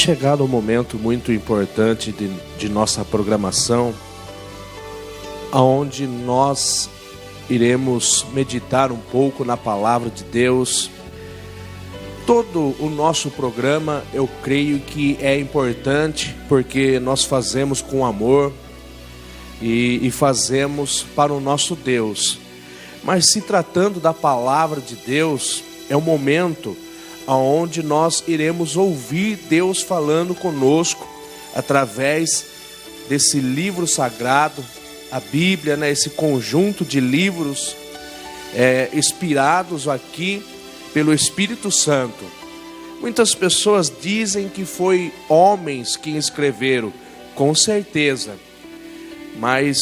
chegado um momento muito importante de nossa programação, onde nós iremos meditar um pouco na palavra de Deus. Todo o nosso programa, eu creio que é importante, porque nós fazemos com amor e fazemos para o nosso Deus. Mas se tratando da palavra de Deus, é um momento onde nós iremos ouvir Deus falando conosco através desse livro sagrado, a Bíblia, esse conjunto de livros inspirados aqui pelo Espírito Santo. Muitas pessoas dizem que foi homens que escreveram, com certeza, mas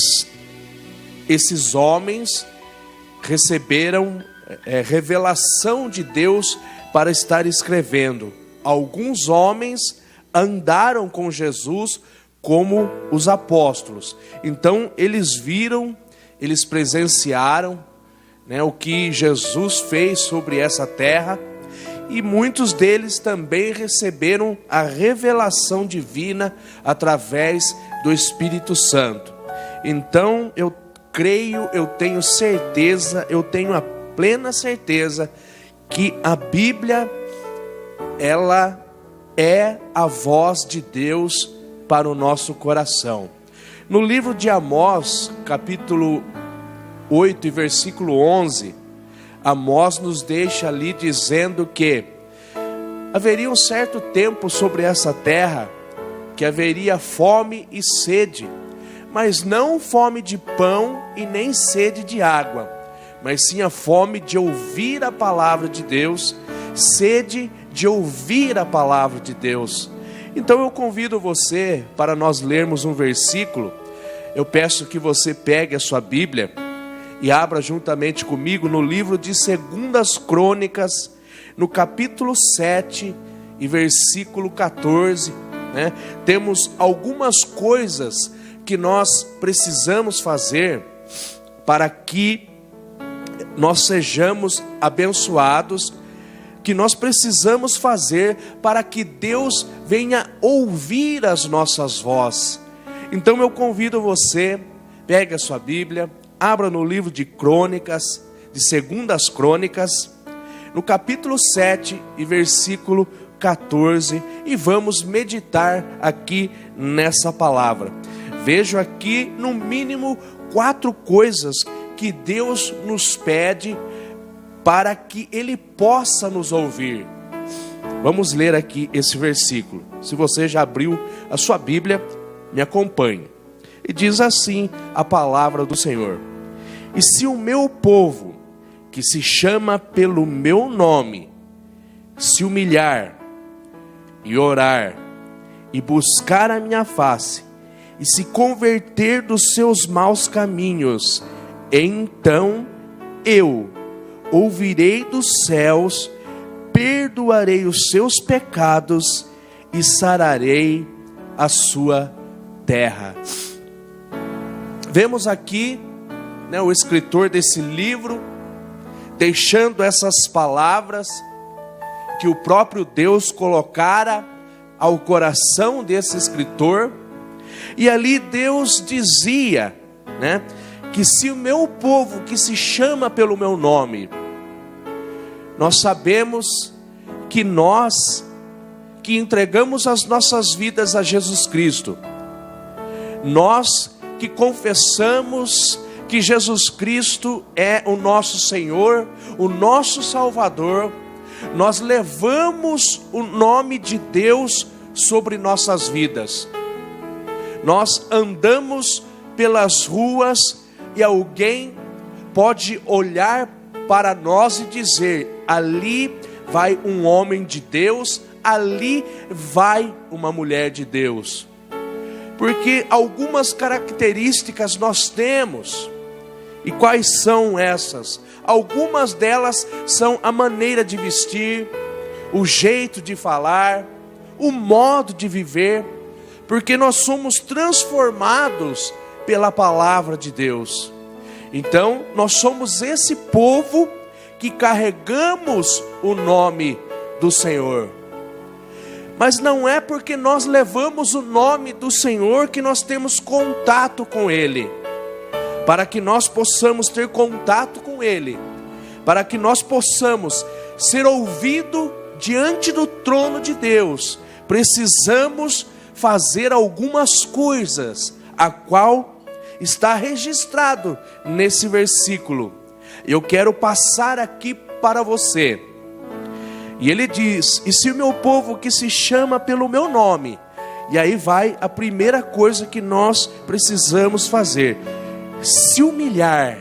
esses homens receberam revelação de Deus para estar escrevendo. Alguns homens andaram com Jesus como os apóstolos. Então eles viram, eles presenciaram o que Jesus fez sobre essa terra, e muitos deles também receberam a revelação divina através do Espírito Santo. Então eu creio, eu tenho certeza, eu tenho a plena certeza que a Bíblia, ela é a voz de Deus para o nosso coração. No livro de Amós, capítulo 8 e versículo 11, Amós nos deixa ali dizendo que haveria um certo tempo sobre essa terra que haveria fome e sede, mas não fome de pão e nem sede de água, mas sim a fome de ouvir a palavra de Deus, sede de ouvir a palavra de Deus. Então eu convido você para nós lermos um versículo. Eu peço que você pegue a sua Bíblia e abra juntamente comigo no livro de 2 Crônicas, no capítulo 7 e versículo 14. Temos algumas coisas que nós precisamos fazer para que nós sejamos abençoados, que nós precisamos fazer para que Deus venha ouvir as nossas vozes. Então eu convido você, pegue a sua Bíblia, abra no livro de Crônicas, de 2 Crônicas, no capítulo 7 e versículo 14, e vamos meditar aqui nessa palavra. Vejo aqui no mínimo 4 coisas que Deus nos pede para que Ele possa nos ouvir. Vamos ler aqui esse versículo. Se você já abriu a sua Bíblia, me acompanhe. E diz assim a palavra do Senhor: e se o meu povo, que se chama pelo meu nome, se humilhar e orar e buscar a minha face e se converter dos seus maus caminhos, então eu ouvirei dos céus, perdoarei os seus pecados e sararei a sua terra. Vemos aqui o escritor desse livro deixando essas palavras que o próprio Deus colocara ao coração desse escritor. E ali Deus dizia, que se o meu povo, que se chama pelo meu nome, nós sabemos que nós que entregamos as nossas vidas a Jesus Cristo, nós que confessamos que Jesus Cristo é o nosso Senhor, o nosso Salvador, nós levamos o nome de Deus sobre nossas vidas. Nós andamos pelas ruas e alguém pode olhar para nós e dizer: ali vai um homem de Deus, ali vai uma mulher de Deus. Porque algumas características nós temos. E quais são essas? Algumas delas são a maneira de vestir, o jeito de falar, o modo de viver, porque nós somos transformados pela palavra de Deus. Então, nós somos esse povo que carregamos o nome do Senhor. Mas não é porque nós levamos o nome do Senhor que nós temos contato com Ele. Para que nós possamos ter contato com Ele, para que nós possamos ser ouvidos diante do trono de Deus, precisamos fazer algumas coisas, a qual está registrado nesse versículo. Eu quero passar aqui para você. E ele diz: e se o meu povo que se chama pelo meu nome, e aí vai a primeira coisa que nós precisamos fazer: se humilhar.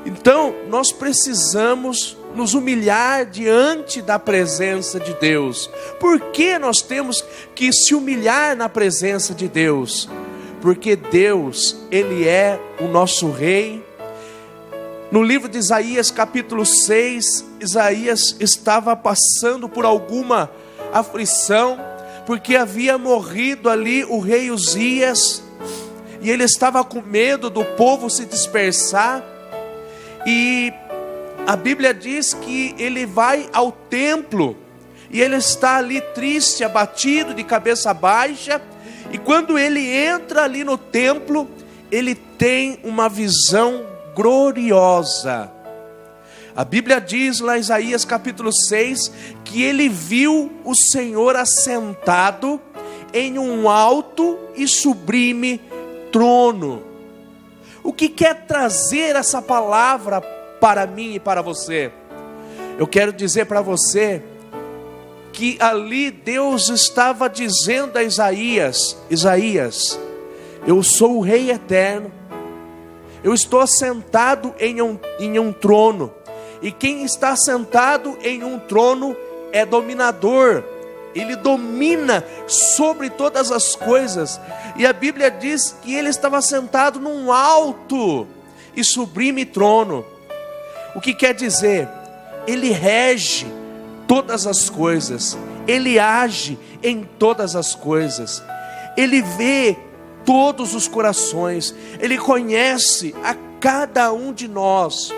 Então nós precisamos nos humilhar diante da presença de Deus. Por que nós temos que se humilhar na presença de Deus? Porque Deus, Ele é o nosso Rei. No livro de Isaías capítulo 6, Isaías estava passando por alguma aflição, porque havia morrido ali o rei Uzias, e ele estava com medo do povo se dispersar. E a Bíblia diz que ele vai ao templo, e ele está ali triste, abatido, de cabeça baixa. E quando ele entra ali no templo, ele tem uma visão gloriosa. A Bíblia diz lá em Isaías capítulo 6, que ele viu o Senhor assentado em um alto e sublime trono. O que quer trazer essa palavra para mim e para você? Eu quero dizer para você que ali Deus estava dizendo a Isaías: Isaías, eu sou o Rei eterno, eu estou assentado em um trono, e quem está sentado em um trono é dominador, ele domina sobre todas as coisas. E a Bíblia diz que ele estava sentado num alto e sublime trono. O que quer dizer? Ele rege todas as coisas, ele age em todas as coisas, ele vê todos os corações, ele conhece a cada um de nós.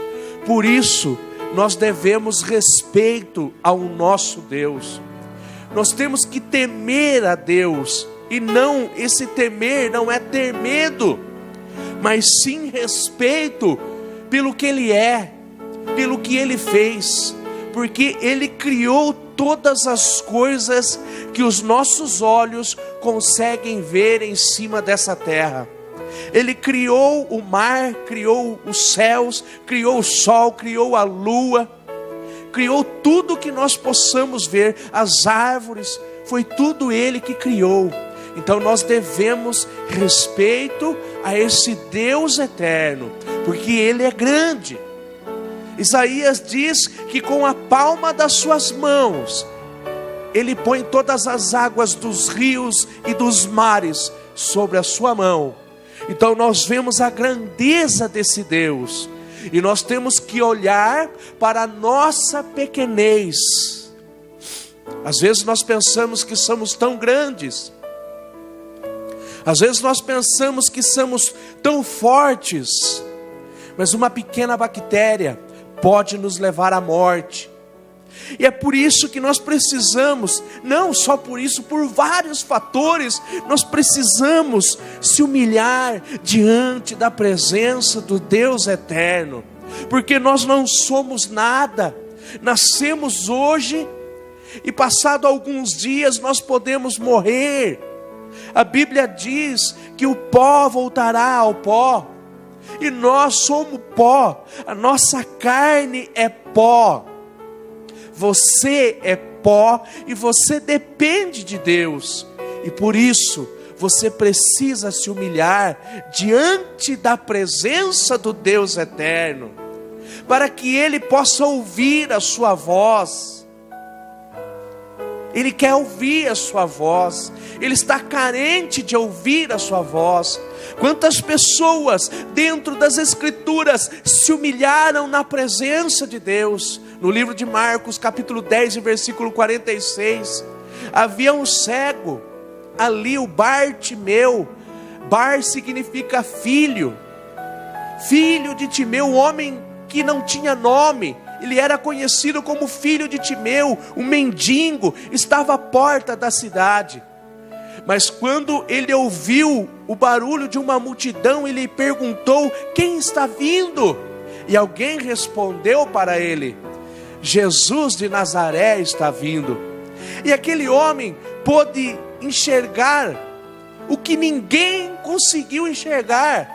Por isso nós devemos respeito ao nosso Deus. Nós temos que temer a Deus, e não, esse temer não é ter medo, mas sim respeito pelo que Ele é, pelo que Ele fez, porque Ele criou todas as coisas que os nossos olhos conseguem ver em cima dessa terra. Ele criou o mar, criou os céus, criou o sol, criou a lua, criou tudo que nós possamos ver, as árvores, foi tudo Ele que criou. Então nós devemos respeito a esse Deus eterno, porque Ele é grande. Isaías diz que com a palma das suas mãos, Ele põe todas as águas dos rios e dos mares sobre a sua mão. Então nós vemos a grandeza desse Deus, e nós temos que olhar para a nossa pequenez. Às vezes nós pensamos que somos tão grandes, às vezes nós pensamos que somos tão fortes, mas uma pequena bactéria pode nos levar à morte. E é por isso que nós precisamos, não só por isso, por vários fatores, nós precisamos se humilhar diante da presença do Deus eterno, porque nós não somos nada, nascemos hoje e passado alguns dias nós podemos morrer. A Bíblia diz que o pó voltará ao pó, e nós somos pó, a nossa carne é pó. Você é pó e você depende de Deus, e por isso você precisa se humilhar diante da presença do Deus eterno, para que Ele possa ouvir a sua voz. Ele quer ouvir a sua voz, Ele está carente de ouvir a sua voz. Quantas pessoas dentro das Escrituras se humilharam na presença de Deus? No livro de Marcos capítulo 10 versículo 46, havia um cego ali, o Bartimeu. Bar significa filho, filho de Timeu, um homem que não tinha nome, Ele era conhecido como filho de Timeu, um mendigo, estava à porta da cidade. Mas quando ele ouviu o barulho de uma multidão, ele perguntou: quem está vindo? E alguém respondeu para ele: Jesus de Nazaré está vindo. E aquele homem pôde enxergar o que ninguém conseguiu enxergar.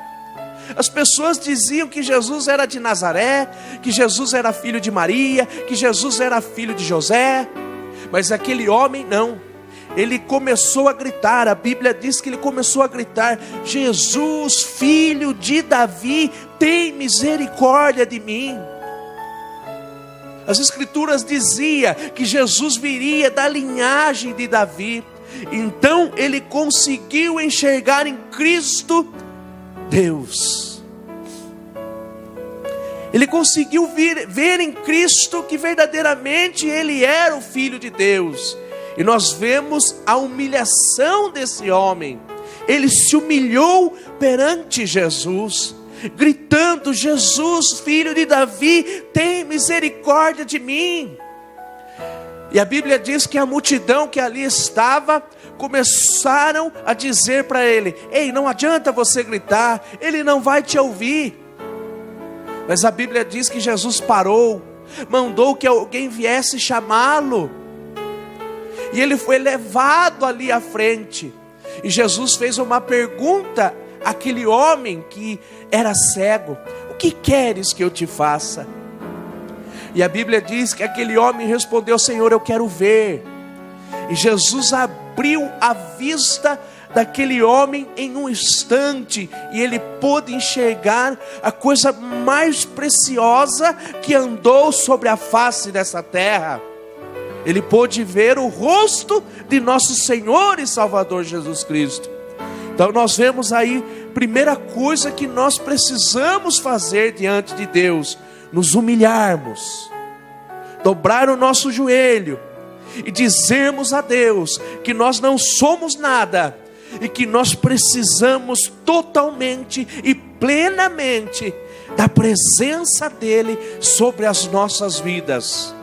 As pessoas diziam que Jesus era de Nazaré, que Jesus era filho de Maria, que Jesus era filho de José. Mas aquele homem não. Ele começou a gritar, a Bíblia diz que ele começou a gritar: Jesus, filho de Davi, tem misericórdia de mim. As Escrituras diziam que Jesus viria da linhagem de Davi. Então ele conseguiu enxergar em Cristo Deus. Ele conseguiu ver em Cristo que verdadeiramente ele era o Filho de Deus. E nós vemos a humilhação desse homem. Ele se humilhou perante Jesus, gritando: Jesus, filho de Davi, tem misericórdia de mim. E a Bíblia diz que a multidão que ali estava começaram a dizer para ele: ei, não adianta você gritar, ele não vai te ouvir. Mas a Bíblia diz que Jesus parou, mandou que alguém viesse chamá-lo. E ele foi levado ali à frente. E Jesus fez uma pergunta àquele homem que era cego: o que queres que eu te faça? E a Bíblia diz que aquele homem respondeu: Senhor, eu quero ver. E Jesus abriu a vista daquele homem em um instante, e ele pôde enxergar a coisa mais preciosa que andou sobre a face dessa terra. Ele pôde ver o rosto de nosso Senhor e Salvador Jesus Cristo. Então nós vemos aí, primeira coisa que nós precisamos fazer diante de Deus: nos humilharmos, dobrar o nosso joelho e dizermos a Deus que nós não somos nada e que nós precisamos totalmente e plenamente da presença dEle sobre as nossas vidas.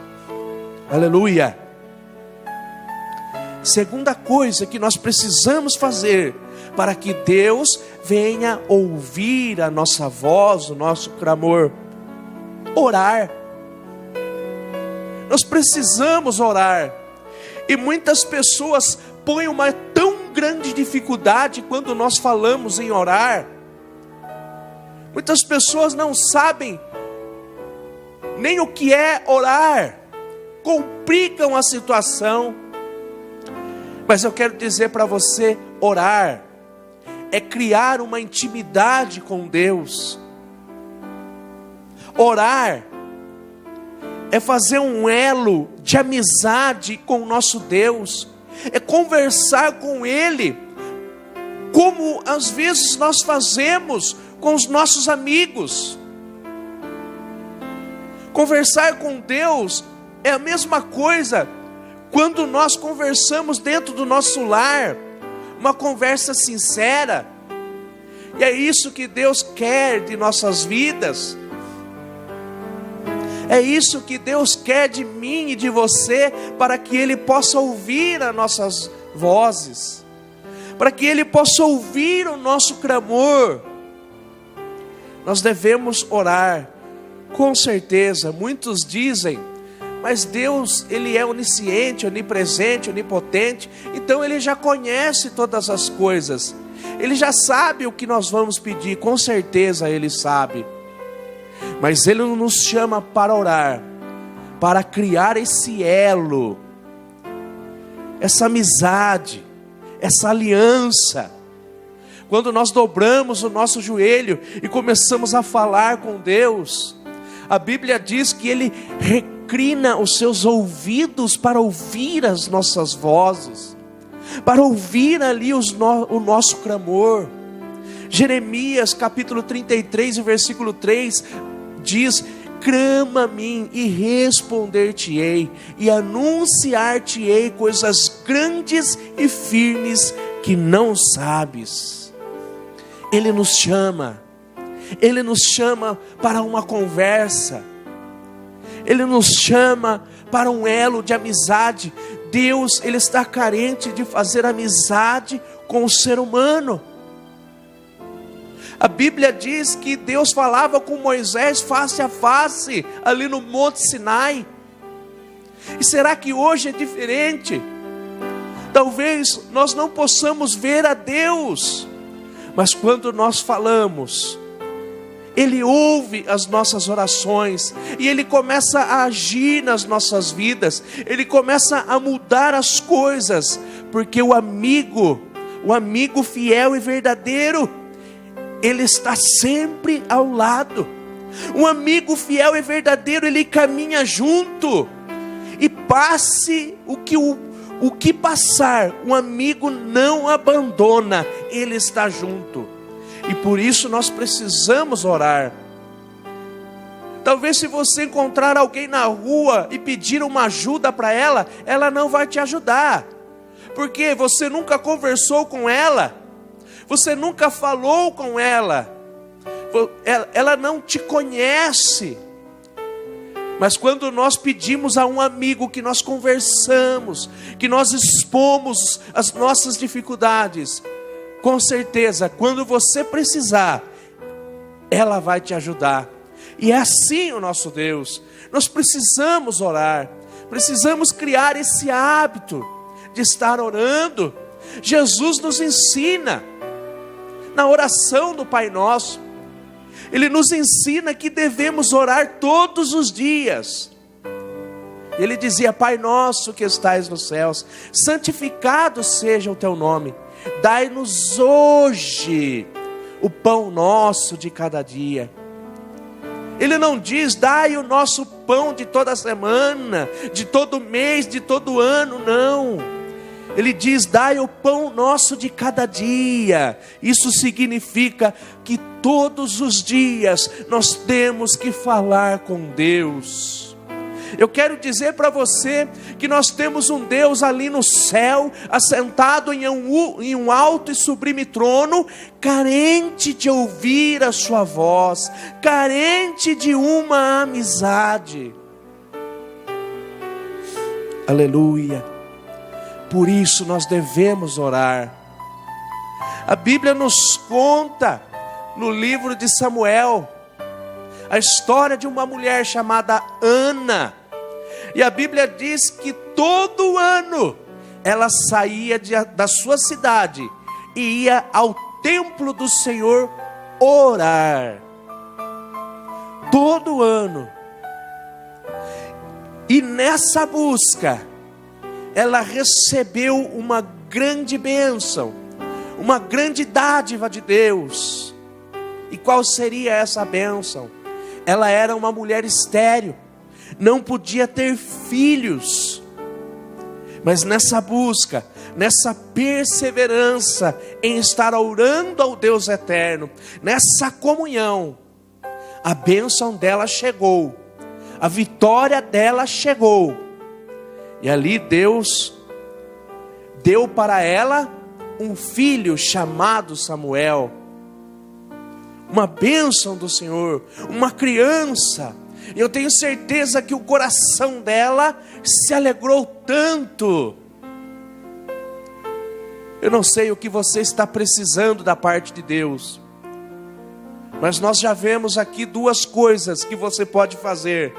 Aleluia. Segunda coisa que nós precisamos fazer para que Deus venha ouvir a nossa voz, o nosso clamor: orar. Nós precisamos orar. E muitas pessoas põem uma tão grande dificuldade quando nós falamos em orar. Muitas pessoas não sabem nem o que é orar, complicam a situação. Mas eu quero dizer para você: orar é criar uma intimidade com Deus. Orar é fazer um elo de amizade com o nosso Deus, é conversar com Ele, como às vezes nós fazemos com os nossos amigos. Conversar com Deus é a mesma coisa quando nós conversamos dentro do nosso lar, uma conversa sincera. E é isso que Deus quer de nossas vidas. É isso que Deus quer de mim e de você, para que Ele possa ouvir as nossas vozes, para que Ele possa ouvir o nosso clamor. Nós devemos orar, com certeza. Muitos dizem: mas Deus, Ele é onisciente, onipresente, onipotente, então Ele já conhece todas as coisas, Ele já sabe o que nós vamos pedir. Com certeza Ele sabe. Mas Ele nos chama para orar, para criar esse elo, essa amizade, essa aliança. Quando nós dobramos o nosso joelho e começamos a falar com Deus, a Bíblia diz que Ele reclina os seus ouvidos para ouvir as nossas vozes, para ouvir ali o nosso clamor. Jeremias capítulo 33 e versículo 3 diz: clama a mim e responder-te-ei, e anunciar-te-ei coisas grandes e firmes que não sabes. Ele nos chama para uma conversa. Ele nos chama para um elo de amizade. Deus, Ele está carente de fazer amizade com o ser humano. A Bíblia diz que Deus falava com Moisés face a face, ali no Monte Sinai. E será que hoje é diferente? Talvez nós não possamos ver a Deus, mas quando nós falamos, Ele ouve as nossas orações, e Ele começa a agir nas nossas vidas, Ele começa a mudar as coisas, porque o amigo fiel e verdadeiro, Ele está sempre ao lado. Um amigo fiel e verdadeiro, ele caminha junto, e passe o que passar, um amigo não abandona, ele está junto. E por isso nós precisamos orar. Talvez se você encontrar alguém na rua e pedir uma ajuda para ela, ela não vai te ajudar, porque você nunca conversou com ela, você nunca falou com ela, ela não te conhece. Mas quando nós pedimos a um amigo, que nós conversamos, que nós expomos as nossas dificuldades, com certeza, quando você precisar, ela vai te ajudar. E é assim o nosso Deus. Nós precisamos orar, precisamos criar esse hábito de estar orando. Jesus nos ensina, na oração do Pai Nosso, Ele nos ensina que devemos orar todos os dias. Ele dizia: Pai nosso que estais nos céus, santificado seja o teu nome. Dai-nos hoje o pão nosso de cada dia. Ele não diz: dai o nosso pão de toda semana, de todo mês, de todo ano, não. Ele diz: dai o pão nosso de cada dia. Isso significa que todos os dias nós temos que falar com Deus. Eu quero dizer para você que nós temos um Deus ali no céu, assentado em um alto e sublime trono, carente de ouvir a sua voz, carente de uma amizade. Aleluia. Por isso nós devemos orar. A Bíblia nos conta no livro de Samuel a história de uma mulher chamada Ana. E a Bíblia diz que todo ano ela saía da sua cidade e ia ao templo do Senhor orar. Todo ano. E nessa busca, ela recebeu uma grande bênção, uma grande dádiva de Deus. E qual seria essa bênção? Ela era uma mulher estéril, não podia ter filhos. Mas nessa busca, nessa perseverança em estar orando ao Deus eterno, nessa comunhão, a bênção dela chegou, a vitória dela chegou. E ali Deus deu para ela um filho chamado Samuel. Uma bênção do Senhor, uma criança. E eu tenho certeza que o coração dela se alegrou tanto. Eu não sei o que você está precisando da parte de Deus, mas nós já vemos aqui duas coisas que você pode fazer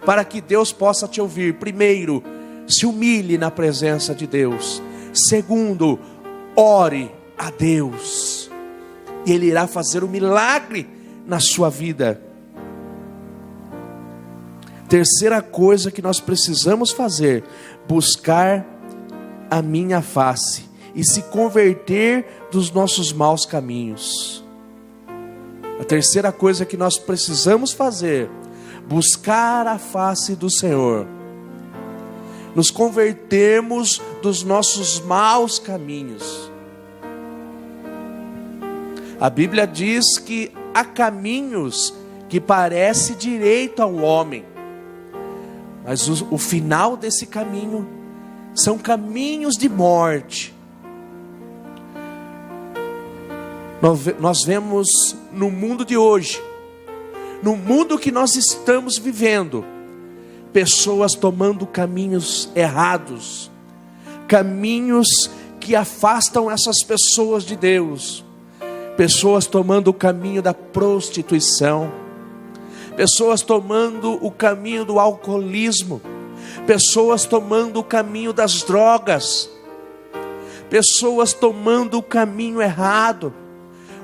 para que Deus possa te ouvir. Primeiro, se humilhe na presença de Deus. Segundo, ore a Deus, e Ele irá fazer um milagre na sua vida. Terceira coisa que nós precisamos fazer: buscar a minha face e se converter dos nossos maus caminhos. A terceira coisa que nós precisamos fazer: buscar a face do Senhor, nos convertermos dos nossos maus caminhos. A Bíblia diz que há caminhos que parecem direito ao homem, mas o final desse caminho são caminhos de morte. Nós vemos no mundo de hoje, no mundo que nós estamos vivendo, pessoas tomando caminhos errados, caminhos que afastam essas pessoas de Deus, pessoas tomando o caminho da prostituição, pessoas tomando o caminho do alcoolismo, pessoas tomando o caminho das drogas, pessoas tomando o caminho errado,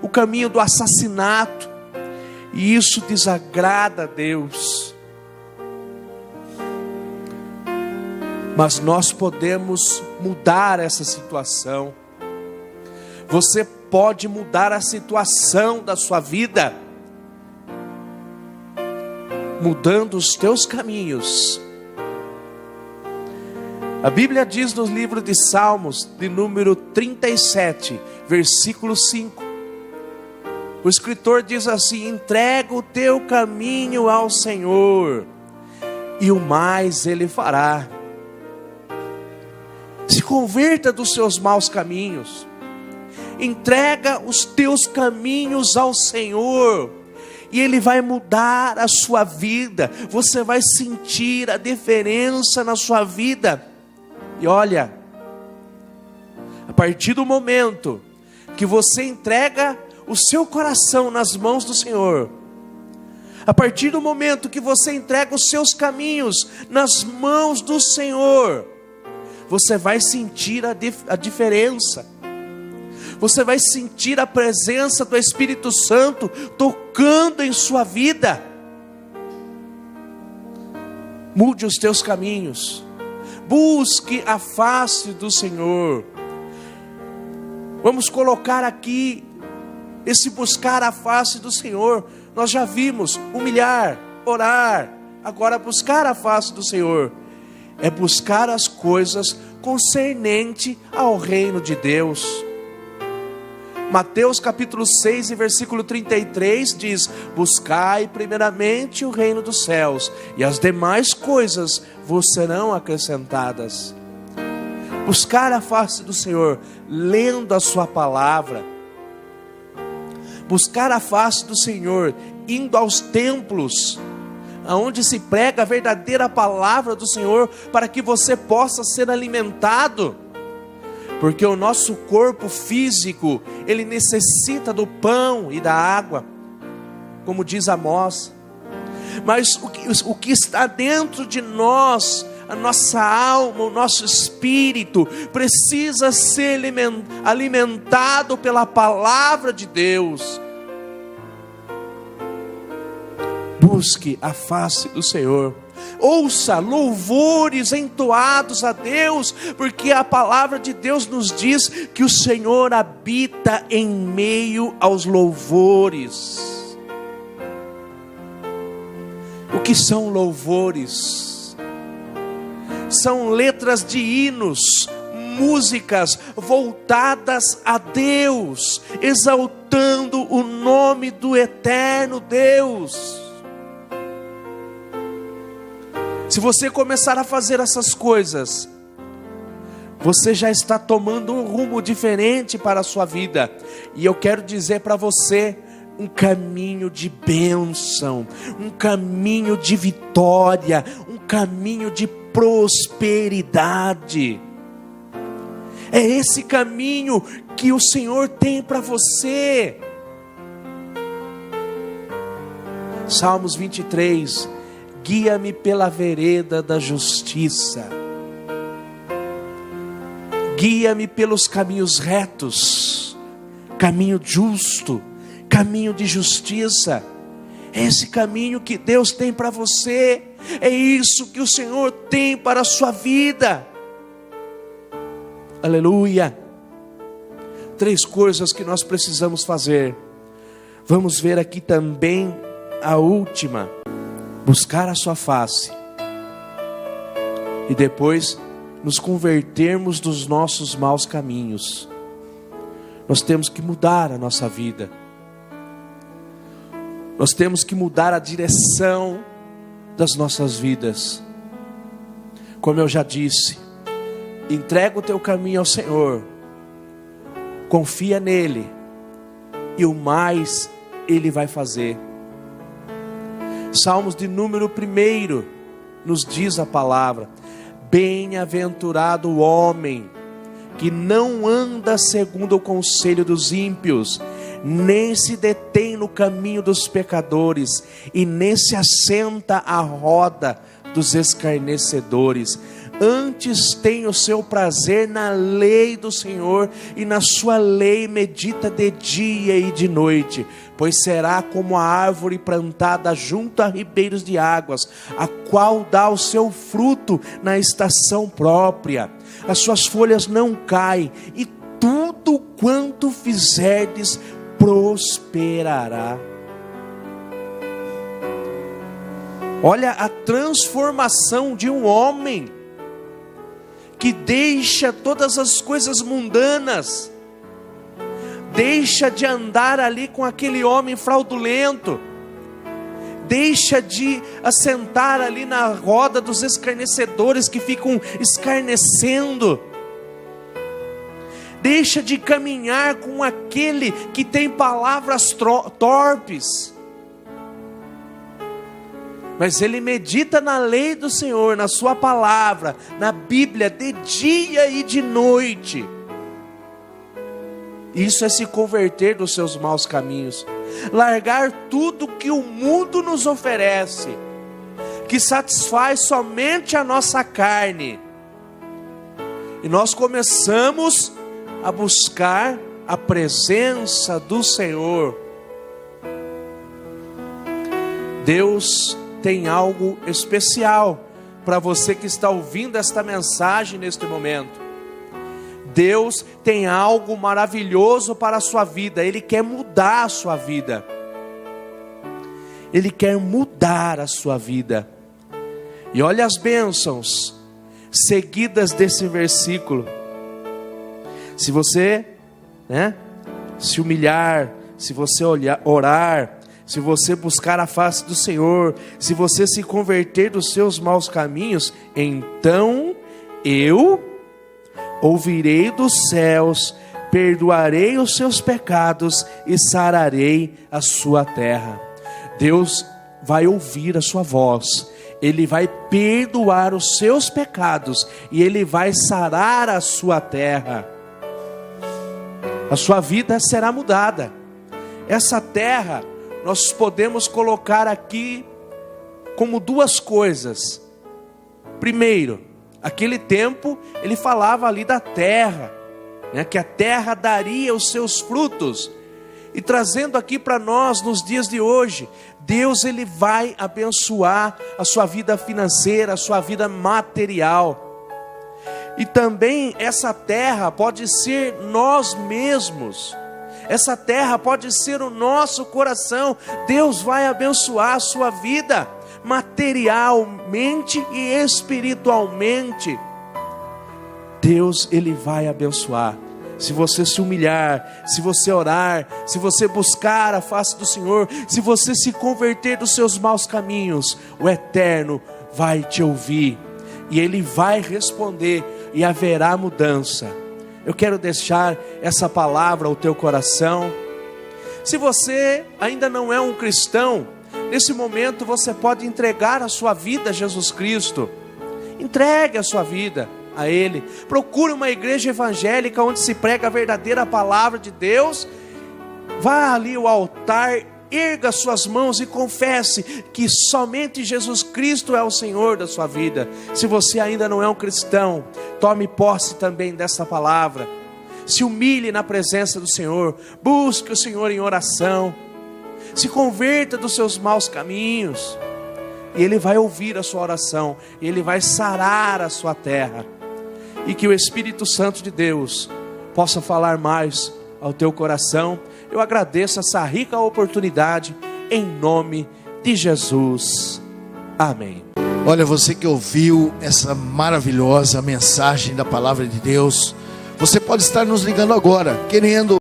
o caminho do assassinato, e isso desagrada a Deus. Mas nós podemos mudar essa situação. Você pode mudar a situação da sua vida, mudando os teus caminhos. A Bíblia diz no livro de Salmos, de número 37, versículo 5. O escritor diz assim: entrega o teu caminho ao Senhor, e o mais Ele fará. Se converta dos seus maus caminhos. Entrega os teus caminhos ao Senhor, e Ele vai mudar a sua vida. Você vai sentir a diferença na sua vida. E olha, a partir do momento que você entrega o seu coração nas mãos do Senhor, a partir do momento que você entrega os seus caminhos nas mãos do Senhor, você vai sentir a diferença. Você vai sentir a presença do Espírito Santo tocando em sua vida. Mude os teus caminhos. Busque a face do Senhor. Vamos colocar aqui esse buscar a face do Senhor. Nós já vimos humilhar, orar. Agora buscar a face do Senhor é buscar as coisas concernente ao reino de Deus. Mateus capítulo 6 e versículo 33 diz: buscai primeiramente o reino dos céus, e as demais coisas vos serão acrescentadas. Buscar a face do Senhor, lendo a sua palavra. Buscar a face do Senhor, indo aos templos, aonde se prega a verdadeira palavra do Senhor, para que você possa ser alimentado. Porque o nosso corpo físico, ele necessita do pão e da água, como diz Amós. Mas o que está dentro de nós, a nossa alma, o nosso espírito, precisa ser alimentado pela palavra de Deus. Busque a face do Senhor. Ouça louvores entoados a Deus, porque a palavra de Deus nos diz que o Senhor habita em meio aos louvores. O que são louvores? São letras de hinos, músicas voltadas a Deus, exaltando o nome do eterno Deus. Se você começar a fazer essas coisas, você já está tomando um rumo diferente para a sua vida. E eu quero dizer para você, um caminho de bênção, um caminho de vitória, um caminho de prosperidade. É esse caminho que o Senhor tem para você. Salmos 23: guia-me pela vereda da justiça, guia-me pelos caminhos retos, caminho justo, caminho de justiça. É esse caminho que Deus tem para você, é isso que o Senhor tem para a sua vida. Aleluia. 3 coisas que nós precisamos fazer. Vamos ver aqui também a última: buscar a sua face, e depois nos convertermos dos nossos maus caminhos. Nós temos que mudar a nossa vida. Nós temos que mudar a direção das nossas vidas. Como eu já disse, entrega o teu caminho ao Senhor, confia nele, e o mais Ele vai fazer. Salmos de número 1, nos diz a palavra: bem-aventurado o homem que não anda segundo o conselho dos ímpios, nem se detém no caminho dos pecadores, e nem se assenta à roda dos escarnecedores. Antes tem o seu prazer na lei do Senhor, e na sua lei medita de dia e de noite. Pois será como a árvore plantada junto a ribeiros de águas, a qual dá o seu fruto na estação própria. As suas folhas não caem, e tudo quanto fizerdes prosperará. Olha a transformação de um homem que deixa todas as coisas mundanas, deixa de andar ali com aquele homem fraudulento, deixa de assentar ali na roda dos escarnecedores que ficam escarnecendo, deixa de caminhar com aquele que tem palavras torpes, mas ele medita na lei do Senhor, na sua palavra, na Bíblia, de dia e de noite. Isso é se converter dos seus maus caminhos, largar tudo que o mundo nos oferece, que satisfaz somente a nossa carne, e nós começamos a buscar a presença do Senhor. Deus tem algo especial para você que está ouvindo esta mensagem neste momento. Deus tem algo maravilhoso para a sua vida. Ele quer mudar a sua vida. Ele quer mudar a sua vida. E olha as bênçãos seguidas desse versículo. Se você, se humilhar, se você orar, se você buscar a face do Senhor, se você se converter dos seus maus caminhos, então eu ouvirei dos céus, perdoarei os seus pecados e sararei a sua terra. Deus vai ouvir a sua voz, Ele vai perdoar os seus pecados e Ele vai sarar a sua terra. A sua vida será mudada. Essa terra nós podemos colocar aqui como duas coisas. Primeiro, aquele tempo ele falava ali da terra, que a terra daria os seus frutos. E trazendo aqui para nós nos dias de hoje, Deus ele vai abençoar a sua vida financeira, a sua vida material. E também essa terra pode ser nós mesmos. Essa terra pode ser o nosso coração. Deus vai abençoar a sua vida materialmente e espiritualmente. Deus ele vai abençoar. Se você se humilhar, se você orar, se você buscar a face do Senhor, se você se converter dos seus maus caminhos, o Eterno vai te ouvir e Ele vai responder e haverá mudança. Eu quero deixar essa palavra ao teu coração. Se você ainda não é um cristão, nesse momento você pode entregar a sua vida a Jesus Cristo. Entregue a sua vida a Ele. Procure uma igreja evangélica onde se prega a verdadeira palavra de Deus. Vá ali ao altar, erga suas mãos e confesse que somente Jesus Cristo é o Senhor da sua vida. Se você ainda não é um cristão, tome posse também dessa palavra. Se humilhe na presença do Senhor. Busque o Senhor em oração. Se converta dos seus maus caminhos. E Ele vai ouvir a sua oração. E Ele vai sarar a sua terra. E que o Espírito Santo de Deus possa falar mais ao teu coração. Eu agradeço essa rica oportunidade, em nome de Jesus. Amém. Olha, você que ouviu essa maravilhosa mensagem da palavra de Deus, você pode estar nos ligando agora, querendo